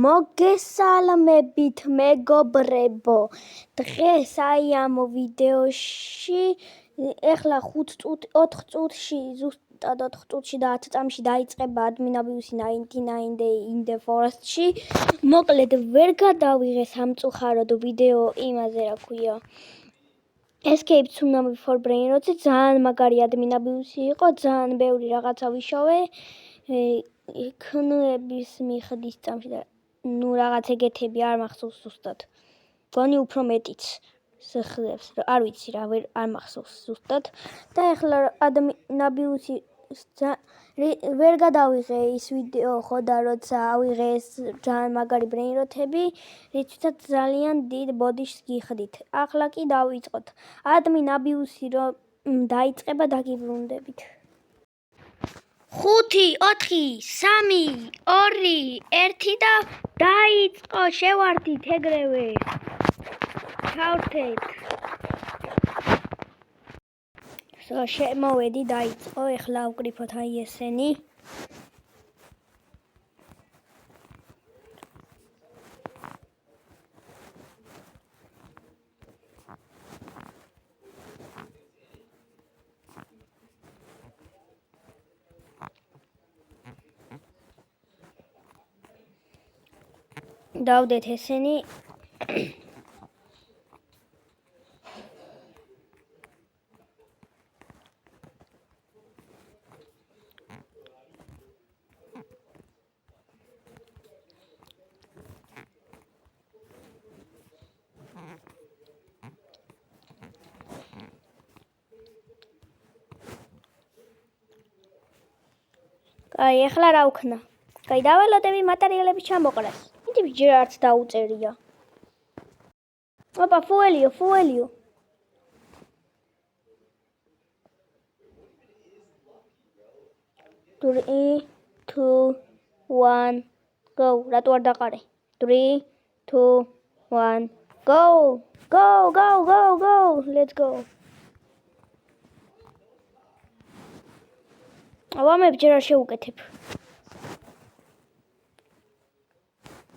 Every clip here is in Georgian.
მოგესალმებით მეგობრებო, დღეს აი ამ ვიდეოში ეხლა 4 წუთში, ზუსტად 4 წუთში და 10 წამში დაიწყება admin abuse 99 day in the forest-ში. მოკლედ ვერ გადავიღე სამწუხაროდ ვიდეო იმაზე, რა ქვია, Escape Tsunami for Brain Rot-ზე ძალიან მაგარი admin abuse იყო, ძალიან ბევრი რაღაცა ვიშოვე ქნების მიხდის წამში და ნუ რაღაც ეგეთები არ მახსოვს ზუსტად. გონი უფრო მეტიც სხდებს, არ ვიცი რა, არ მახსოვს ზუსტად. და ეხლა admin abuse ვერ გადავიღე ის ვიდეო ხო და როცა ავიღე ეს ძალიან მაგარი brain rot-ები, რითაც ძალიან დიდ ბოდიშს გიხდით. ახლა კი დავიწყოთ. admin abuse რომ დაიწყება დაგიბრუნდებით. 5 4 3 2 1 და დაიწყო, შევარდით ეგრევე. ჩავთეთ. შემოვედი, დაიწყო, ეხლა ავკრიფოთ აი ესენი. დავდეთ ესენი. აი, ეხლა რა ვქნა? აი, დაველოდები მატერიალები ჩამოყრას. იტივი ჯერ არც დაუწერია. ოპა, ფუელიო. 3 2 1 go. რატო არ დაყარე? 3 2 1 go. Let's go. ავამებ ჯერ არ შევუკეთებ.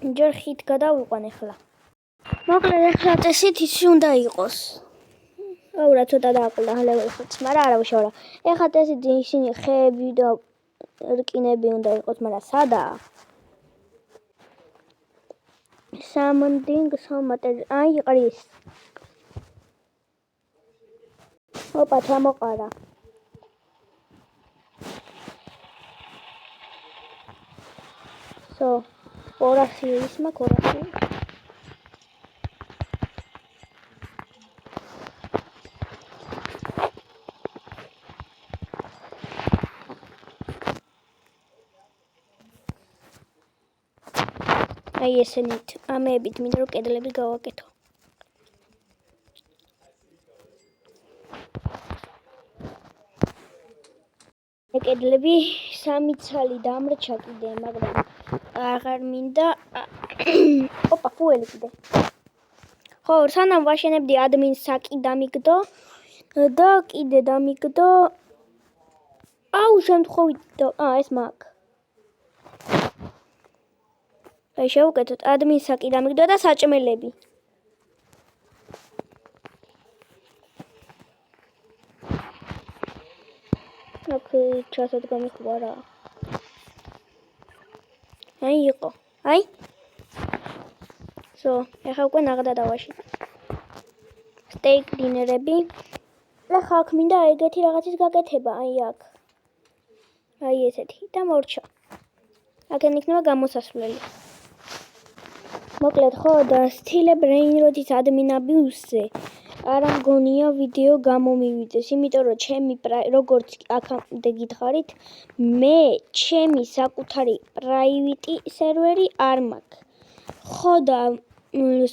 ჯერ ხით გადავიყვან ეხლა. მოკლედ ეხლა წესით ის უნდა იყოს. აუ რა ცოტა დააკლდა level 5, მაგრამ არა უშავ რა. ეხლა წესით ისინი ხეები და რკინები უნდა იყოს, მაგრამ სადაა? სამატერიალო. აი იყრის. ოპა ჩამოყარა. So, 200 ის მაქვს 200. აი ესენით, ამეებით მინდა რომ კედლები გავაკეთო. კედლები 3 ცალი დამრჩა კიდე, მაგრამ აღარ მინდა. ოპა, ფუელი კიდე. ხო, სანამ ვაშენებდი admin საკი დამიგდო და კიდე დამიგდო. აუ, შემთხვევით ეს მაქვს. აი შევუკეთოთ admin საკი დამიგდო და საჭმელები. აქ ჩასად გამიხვა რა. აი იყო. აი. So, ეხლა უკვე ნაღდა დავაშენ. Steak dinnerები. ეხლა აქ მინდა ეგეთი რაღაცის გაკეთება, აი აქ. აი ესეთი და მორჩა. აქ იქნება გამოსასვლელი. მოკლედ ხო და სტილე brain rot-ის admin abuse-ზე არ მგონია ვიდეო გამომივიდეს, იმიტომ რომ ჩემი როგორც აქამდე გითხარით, მე ჩემი საკუთარი private სერვერი არ მაქვს. ხო და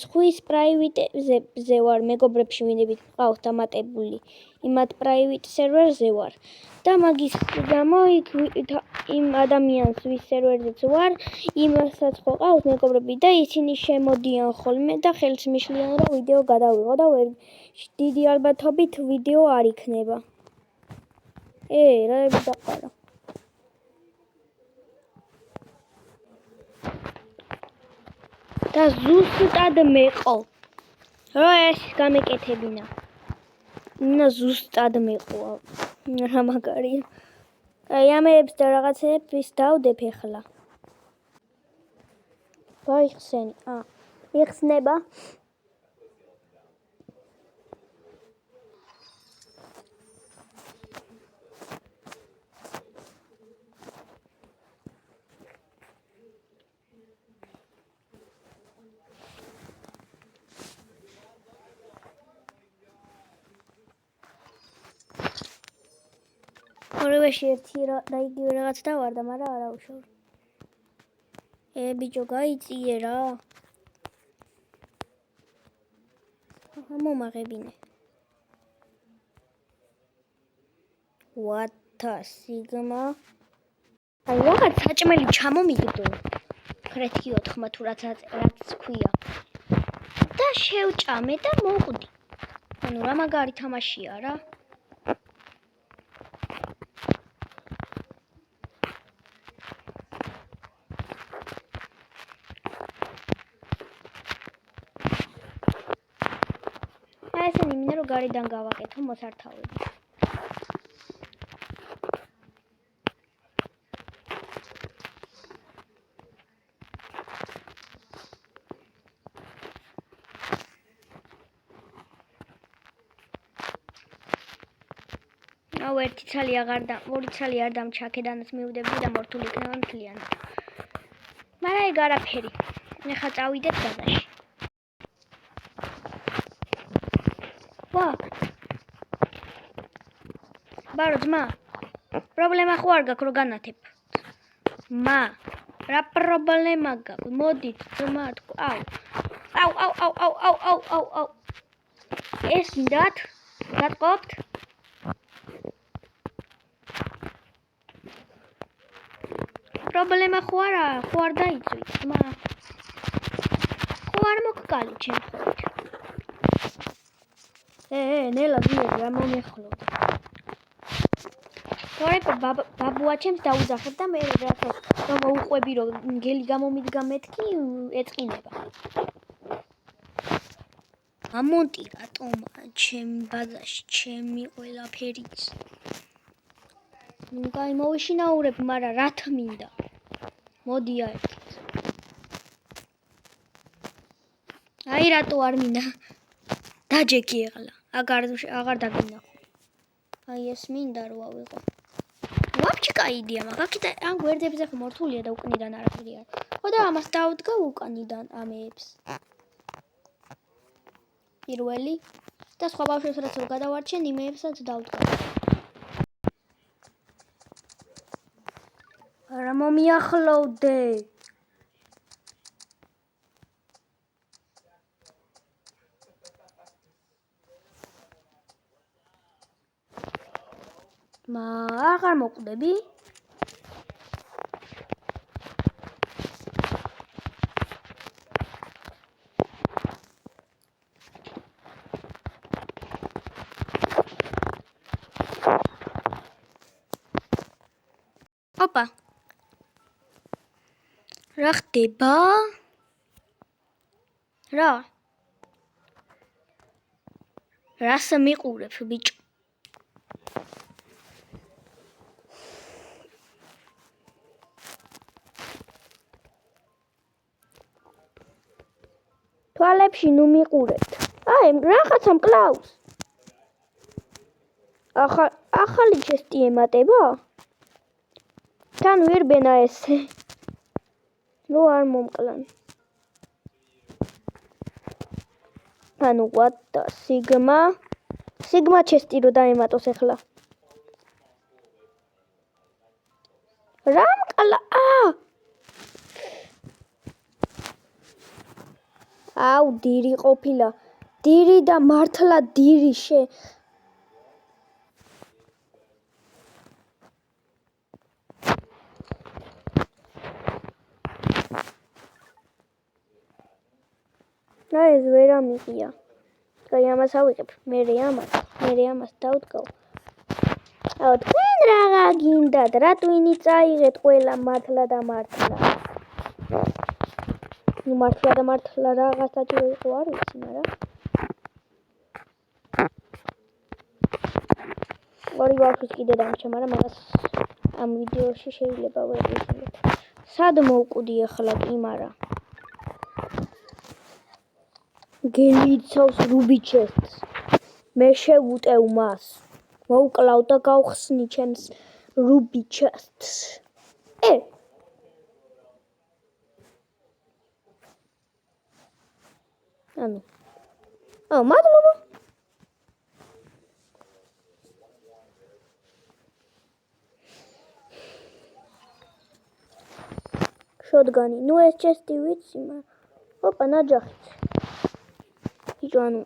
სხვის private-ზე ვარ, მეგობრებში ვინებით მყავს დამატებული, იმათ private სერვერზე ვარ. და მაგის გამო იმ ადამიანს ვის სერვერზეც ვარ, იმასაც ხო ყავს მეგობრები და ისინი შემოდიან ხოლმე და ხელს მიშლიან რომ ვიდეო გადავიღო და დიდი ალბათობით ვიდეო არ იქნება. რა დაყარა. და ზუსტად მეყო. რა ეს გამეკეთებინა. ზუსტად მეყო. რა მაგარია. აი ამებს და რაღაცებს დავდებ ახლა. გაიხსენი. იხსნება. ორივეში ერთი და იგივე რაღაც დავარდა, მაგრამ არა უშავ. ბიჭო, გაიწიე რა. მომაღებინე. What the sigma? აი რაღაც საჭმელი ჩამომიგდო. ქრეთი 4 თუ რაც ქვია. და შევჭამე და მოყვდი. ანუ რა მაგარი თამაშია რა. ესენი მინდა რომ გარედან გავაკეთო მოსართავები. აუ ერთი ცალი აღარ და ორი ცალი არ დამჩაკედანაც მივდები და მორთული იქნება მთლიანად. მაგრამ ეგ არაფერი. ეხლა წავიდეთ ბაზარში. ბარო ძმა, პრობლემა ხო არ გაქვს რომ განათებ? მა, რა პრობლემა გაქვს? მოდით ძმა თქო. აუ. ეს მინდათ? გატყობთ? პრობლემა ხო არ დაიწვით, ძმა? ხო არ მოგკალი ჩემხოთ. ნელა ძმები, რა მომეხლოთ. თორე ბაბუა ჩემს დაუძახებ და მე რასაც რომ უყვები რომ გელი გამომიდგა მეთქი ეწყინება. ამონტი რატომა ჩემი ბაზაში ჩემი ყველაფერიც. კაი მოვიშინაურებ, მაგრამ რა თმინდა. მოდია ერთით. აი რატო არ მინდა. დაჯექი ახლა. აღარ დაგინახო. აი ეს მინდა რომ ავიღო. ვაფშე კაი იდეა, მაგრამ კიდე ამ გვერდებზე ხომ მორთულია და უკნიდან არაფერი არ. ხო და ამას დავდგა უკანიდან ამებს. პირველი და სხვა ბავშვებს რაც გადავარჩენ, იმეებსაც დავდგა. არა მომიახლოვდე. აღარ მოკვდები? ოპა. რა ხდება? რა? რას მიყურებ, ბიჭო? თვალებში ნუ მიყურებთ. აი, რაღაცა მკლავს. ახალი ჩესტი ემატება? თან ვერბენა ესე. რო არ მომკლან. ანუ what the sigma? Sigma ჩესტი რო დაემატოს ახლა. რა მკლა? აუ დირი ყოფილა. დირი და მართლა დირი ეს ვერ ამიღია. კაი ამას ავიღებ. მე ამას დავდგავ. აუ თქვენ რა გინდათ? რა ტვინი წაიღეთ ყველა მართლა და მართლა. ნუ მართლა და მართლა რაღაცა თუ იყო არ ვიცი, მაგრამ ორი ბავშვის კიდე დამრჩა, მაგრამ მაგას ამ ვიდეოში შეიძლება ვერ ვისმინეთ. სად მოვკვდი ახლა კი, მაგრამ გელიცავს რუბი ჩესტს. მე შევუტევ მას. მოვკლავ და გავხსნი ჩემს რუბი ჩესტს. მადლობა. შოტგანი. ნუ ეს ჩესტი ვიცი, მაგრამ ოპა ნაჯახიც. ბიჭო, ანუ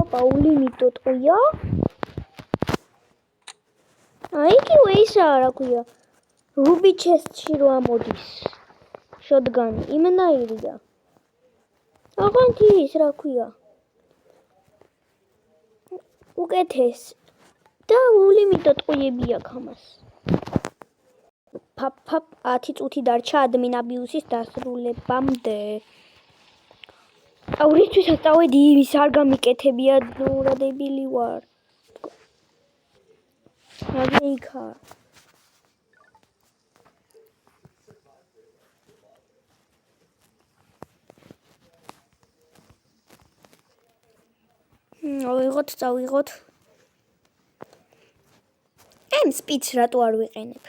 ოპა ულიმიტო ტყია. იგივე ისაა, რა ქვია. რუბი ჩესტში რო ამოდის. შოტგანი იმენაირია. აღანთი ის რა ქვია. უკეთეს და ულიმიტო ტყუები აქვს ამას. ფაპ 10 წუთი დარჩა ადმინ აბიუსის დასრულებამდე. რითვისაც წავედი ის არ გამიკეთებია, რა დებილი ვარ. რაზე იქა? წავიღოთ. ამ სპიც რატო არ ვიყენებ?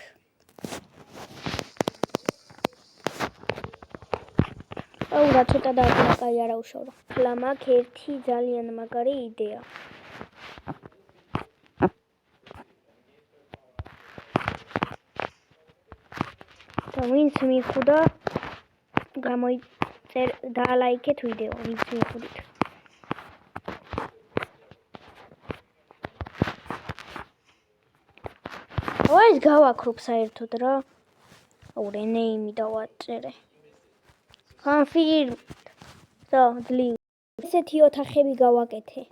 რა ცოტა დააკაი არა უშავრო. ახლა მაგ ერთი ძალიან მაგარი იდეა. და ვინც მიხვდა დაალაიქეთ ვიდეო, ვინც მიხვდით. ეს გავაქრობ საერთოდ რა. რენეიმი დავაწერე. ძლივ. ესეთი ოთახები გავაკეთე.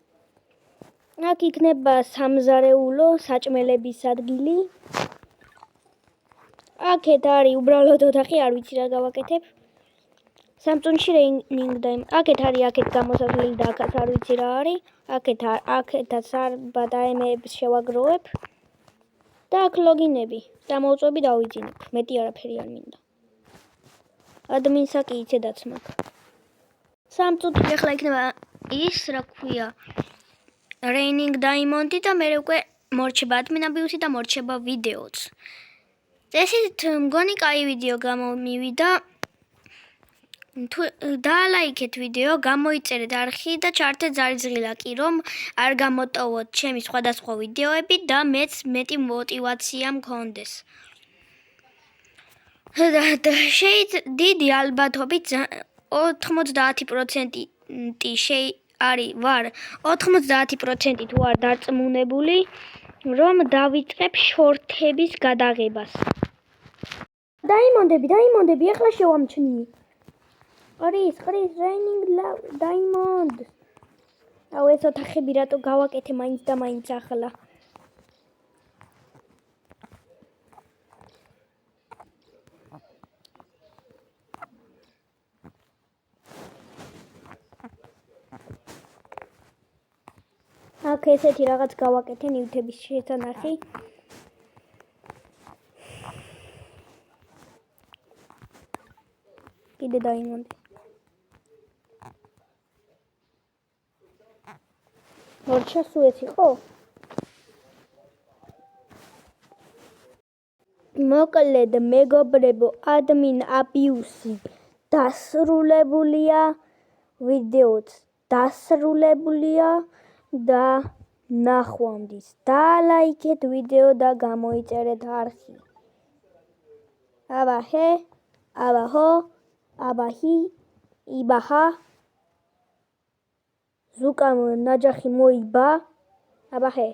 აქ იქნება სამზარეულო საჭმელების ადგილი. აქეთ არის უბრალოდ ოთახი, არ ვიცი რა გავაკეთებ. სამწუნში რეინინგ და აქეთ არის გამოსასვლელი და აქაც არ ვიცი რა არის. აქეთაც ბადაემებს შევაგროვებ. და აქ ლოგინები და მოვწვევი დავიძინებ. მეტი არაფერი არ მინდა. ადმინსაკი იცედაც მაქვს. 3 წუთი ახლა იქნება ის, რა ქვია, რეინინგ დაიმონდი და მე უკვე მორჩება ადმინ აბიუსი და მორჩება ვიდეოც. ესეთ მგონი კაი ვიდეო გამომივიდა. დაალაიქეთ ვიდეო, გამოიწერეთ არხი და ჩართეთ ზარიზღილაკი, რომ არ გამოტოვოთ ჩემი სხვადასხვა ვიდეოები და მეც მეტი მოტივაცია მქონდეს. დიდი ალბათობით 90% ვარ 90% თუ არ დარწმუნებული, რომ დავიწყებ შორტების გადაღებას. დაიმონდები, ახლა შევამჩნი. ყრის რეინინგ დაიმონდ. ეს ოთახები რატო გავაკეთე მაინც და მაინც ახლა. აქ ესეთი რაღაც გავაკეთე ნივთების შესანახი. კიდე დაიმონდი. მორჩა სუეც იყო? მოკლედ მეგობრებო, ადმინ აბიუსი დასრულებულია, ვიდეოც დასრულებულია და ნახვამდის. დაალაიქეთ ვიდეო და გამოიწერეთ არხი. აბაჰე, აბაჰო, აბაჰი, იბაჰა. ზუკამ ნაჯახი მოიბა. აბაჰე.